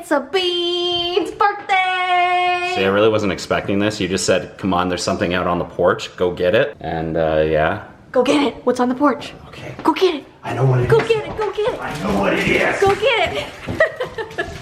It's a Bean's birthday! See, I really wasn't expecting this. You just said, come on, there's something out on the porch. Go get it. And yeah. Go get it. What's on the porch? Okay. Go get it. I know what it is. Go get it. Go get it. I know what it is. Go get it.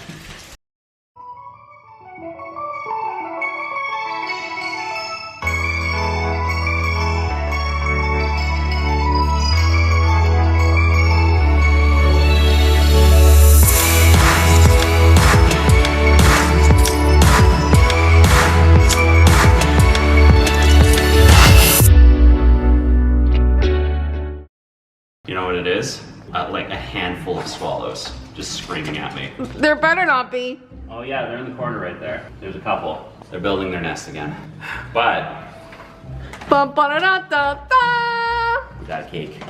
You know what it is? Like a handful of swallows just screaming at me. There better not be. Oh yeah, they're in the corner right there. There's a couple. They're building their nest again. But Bum, ba, da, da, da. we got a cake.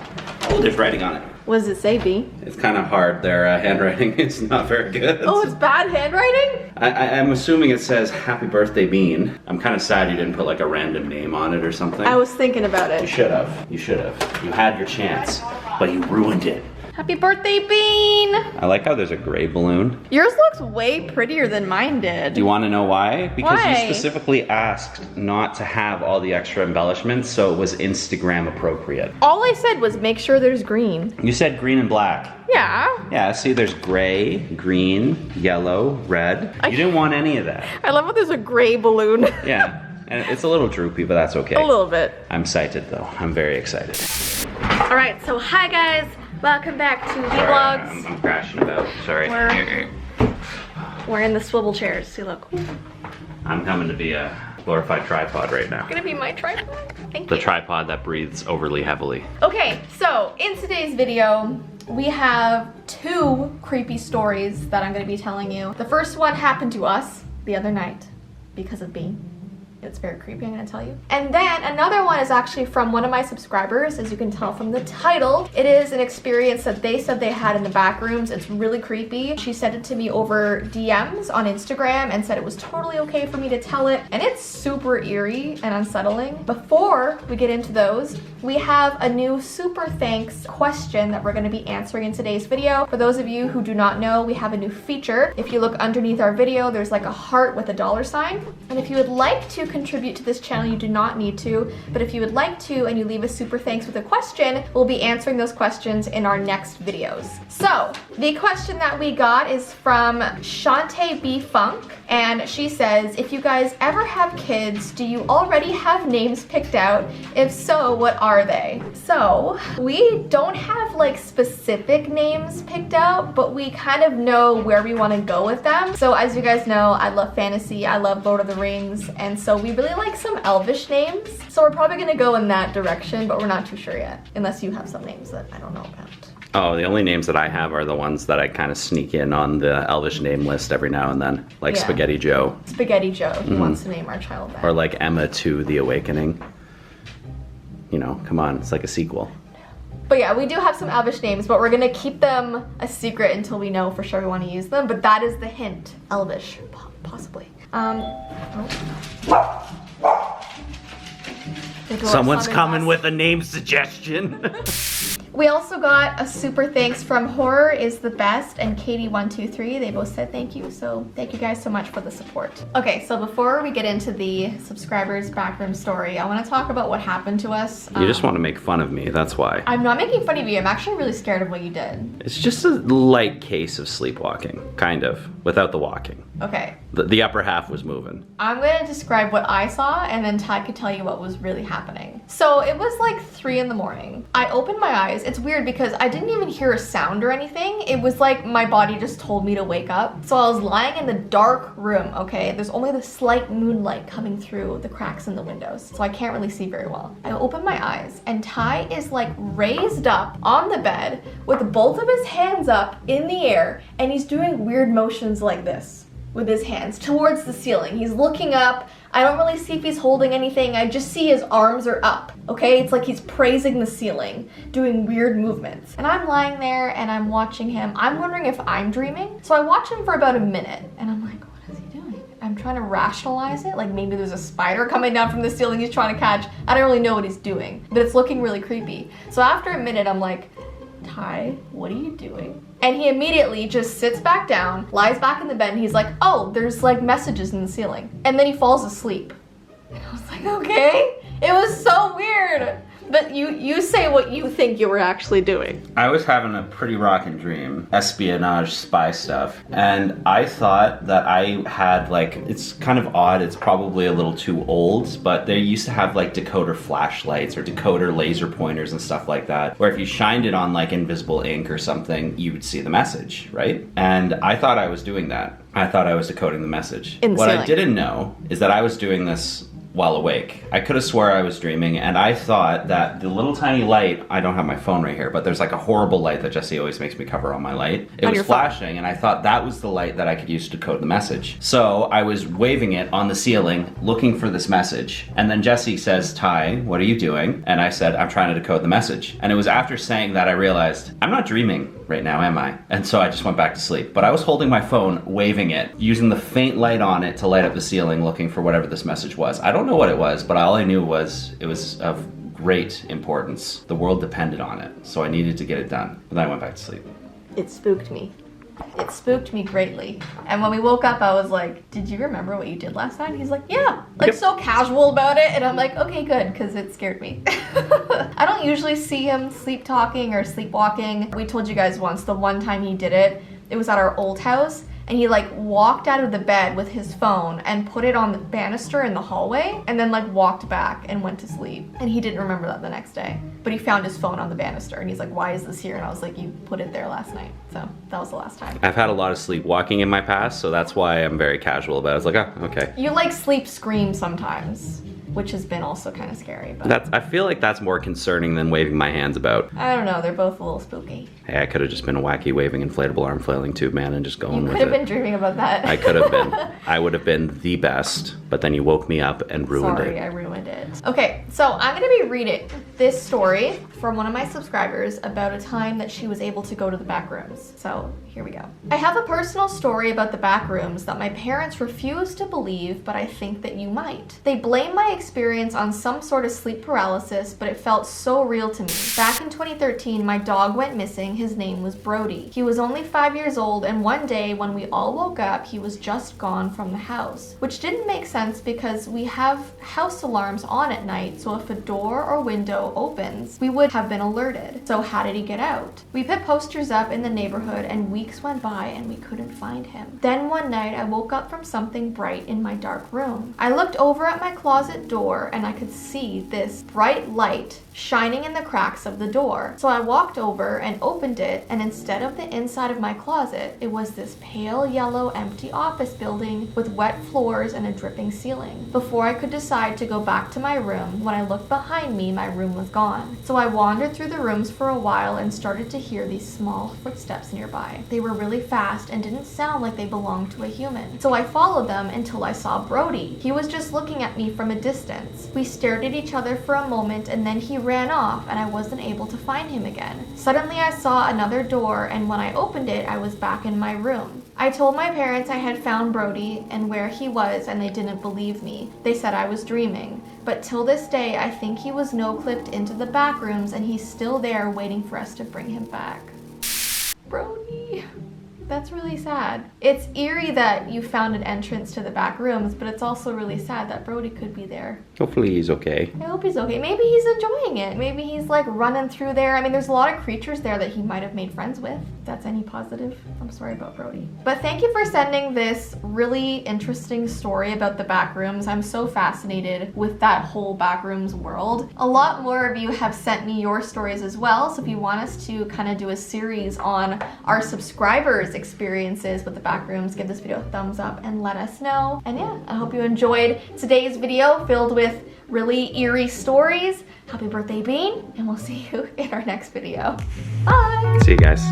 Oh, there's writing on it. What does it say, B? It's kind of hard. Their handwriting is not very good. Oh, it's bad handwriting? I'm assuming it says Happy Birthday Bean. I'm kind of sad you didn't put like a random name on it or something. I was thinking about You it. should have. You should have. You had your chance, but you ruined it. Happy birthday, Bean! I like how there's a gray balloon. Yours looks way prettier than mine did. Do you want to know why? Because Why? you specifically asked not to have all the extra embellishments, so it was Instagram appropriate. All I said was make sure there's green. You said green and black. Yeah. Yeah, see there's gray, green, yellow, red. You didn't want any of that. I love how there's a gray balloon. Yeah, and it's a little droopy, but that's okay. A little bit. I'm excited though. I'm very excited. All right, so hi guys. Welcome back to Vlogs. I'm crashing about. Sorry. We're in the swivel chairs. See, look. I'm coming to be a glorified tripod right now. Gonna be my tripod. Thank The you. tripod that breathes overly heavily. Okay, so in today's video, we have two creepy stories that I'm gonna be telling you. The first one happened to us the other night because of Bean. It's very creepy, I'm gonna tell you. And then another one is actually from one of my subscribers, as you can tell from the title. It is an experience that they said they had in the Backrooms. It's really creepy. She sent it to me over DMs on Instagram and said it was totally okay for me to tell it. And it's super eerie and unsettling. Before we get into those, we have a new super thanks question that we're gonna be answering in today's video. For those of you who do not know, we have a new feature. If you look underneath our video, there's like a heart with a $sign. And if you would like to contribute to this channel, you do not need to, but if you would like to and you leave a super thanks with a question, we'll be answering those questions in our next videos. So the question that we got is from Shantae B Funk, and she says, if you guys ever have kids, do you already have names picked out? If so, what are they? So we don't have like specific names picked out, but we kind of know where we want to go with them. So as you guys know, I love fantasy, I love Lord of the Rings, and so we really like some elvish names. So we're probably gonna go in that direction, but we're not too sure yet, unless you have some names that I don't know about. Oh, the only names that I have are the ones that I kind of sneak in on the Elvish name list every now and then, like Yeah. Spaghetti Joe. Spaghetti Joe, he wants to name our child that. Or like Emma to The Awakening. You know, come on, it's like a sequel. But yeah, we do have some elvish names, but we're gonna keep them a secret until we know for sure we want to use them. But that is the hint. Elvish, possibly. Someone's coming with a name suggestion. We also got a super thanks from Horror is the Best and Katie123. They both said thank you, so thank you guys so much for the support. Okay, so before we get into the subscribers backroom story, I want to talk about what happened to us. You just want to make fun of me, that's why. I'm not making fun of you. I'm actually really scared of what you did. It's just a light case of sleepwalking, kind of, without the walking. Okay. The upper half was moving. I'm gonna describe what I saw and then Ty could tell you what was really happening. So it was like 3 in the morning. I opened my eyes. It's weird because I didn't even hear a sound or anything. It was like my body just told me to wake up. So I was lying in the dark room, okay? There's only the slight moonlight coming through the cracks in the windows, so I can't really see very well. I open my eyes and Ty is like raised up on the bed with both of his hands up in the air and he's doing weird motions like this with his hands towards the ceiling. He's looking up. I don't really see if he's holding anything. I just see his arms are up, okay? It's like he's praising the ceiling, doing weird movements. And I'm lying there and I'm watching him. I'm wondering if I'm dreaming. So I watch him for about a minute and I'm like, what is he doing? I'm trying to rationalize it. Like maybe there's a spider coming down from the ceiling he's trying to catch. I don't really know what he's doing, but it's looking really creepy. So after a minute, I'm like, Ty, what are you doing? And he immediately just sits back down, lies back in the bed, and he's like, oh, there's like messages in the ceiling. And then he falls asleep. And I was like, okay. It was so weird. But you say what you think you were actually doing. I was having a pretty rockin' dream, espionage, spy stuff, and I thought that I had like, it's kind of odd, it's probably a little too old, but they used to have like decoder flashlights or decoder laser pointers and stuff like that, where if you shined it on like invisible ink or something, you would see the message, right? And I thought I was doing that. I thought I was decoding the message. In the What I ceiling. didn't know is that I was doing this while awake. I could have swore I was dreaming, and I thought that the little tiny light, I don't have my phone right here, but there's like a horrible light that Jessii always makes me cover on my light. It On was your phone. flashing, and I thought that was the light that I could use to code the message. So I was waving it on the ceiling, looking for this message. And then Jessii says, Ty, what are you doing? And I said, I'm trying to decode the message. And it was after saying that I realized, I'm not dreaming right now, am I? And so I just went back to sleep. But I was holding my phone, waving it, using the faint light on it to light up the ceiling, looking for whatever this message was. I don't know what it was, but all I knew was it was of great importance. The world depended on it, so I needed to get it done. And then I went back to sleep. It spooked me. It spooked me greatly. And when we woke up, I was like, did you remember what you did last night? He's like, yeah. Like, Yep. so casual about it. And I'm like, okay, good, because it scared me. I don't usually see him sleep talking or sleepwalking. We told you guys once, the one time he did it, it was at our old house. And he like walked out of the bed with his phone and put it on the banister in the hallway and then like walked back and went to sleep. And he didn't remember that the next day. But he found his phone on the banister and he's like, why is this here? And I was like, you put it there last night. So that was the last time. I've had a lot of sleepwalking in my past, so that's why I'm very casual about it. I was like, oh, okay. You like sleep scream sometimes, which has been also kind of scary. But I feel like that's more concerning than waving my hands about. I don't know, they're both a little spooky. Hey, I could have just been a wacky waving inflatable arm flailing tube man and just going You with could have it. been dreaming about that. I could have been. I would have been the best, but then you woke me up and ruined Sorry, it. I ruined it. Okay, so I'm gonna be reading this story from one of my subscribers about a time that she was able to go to the back rooms. So here we go. I have a personal story about the back rooms that my parents refuse to believe, but I think that you might. They blame my experience on some sort of sleep paralysis, but it felt so real to me. Back in 2013, my dog went missing. His name was Brody. He was only 5 years old, and one day when we all woke up, he was just gone from the house, which didn't make sense because we have house alarms on at night, so if a door or window opens, we would have been alerted. So how did he get out? We put posters up in the neighborhood, and weeks went by and we couldn't find him. Then one night I woke up from something bright in my dark room. I looked over at my closet door and I could see this bright light shining in the cracks of the door. So I walked over and opened it, and instead of the inside of my closet, it was this pale yellow empty office building with wet floors and a dripping ceiling. Before I could decide to go back to my room, when I looked behind me, my room was gone. So I wandered through the rooms for a while and started to hear these small footsteps nearby. They were really fast and didn't sound like they belonged to a human. So I followed them until I saw Brody. He was just looking at me from a distance. We stared at each other for a moment, and then he ran off and I wasn't able to find him again. Suddenly I saw another door, and when I opened it, I was back in my room. I told my parents I had found Brody and where he was, and they didn't believe me. They said I was dreaming. But till this day, I think he was no-clipped into the back rooms, and he's still there waiting for us to bring him back. Brody. That's really sad. It's eerie that you found an entrance to the back rooms, but it's also really sad that Brody could be there. Hopefully he's okay. I hope he's okay. Maybe he's enjoying it. Maybe he's like running through there. I mean, there's a lot of creatures there that he might have made friends with. If that's any positive. I'm sorry about Brody. But thank you for sending this really interesting story about the back rooms. I'm so fascinated with that whole back rooms world. A lot more of you have sent me your stories as well. So if you want us to kind of do a series on our subscribers' experiences with the back rooms, give this video a thumbs up and let us know. And yeah, I hope you enjoyed today's video filled with really eerie stories. Happy birthday, Bean, and we'll see you in our next video. Bye! See you guys.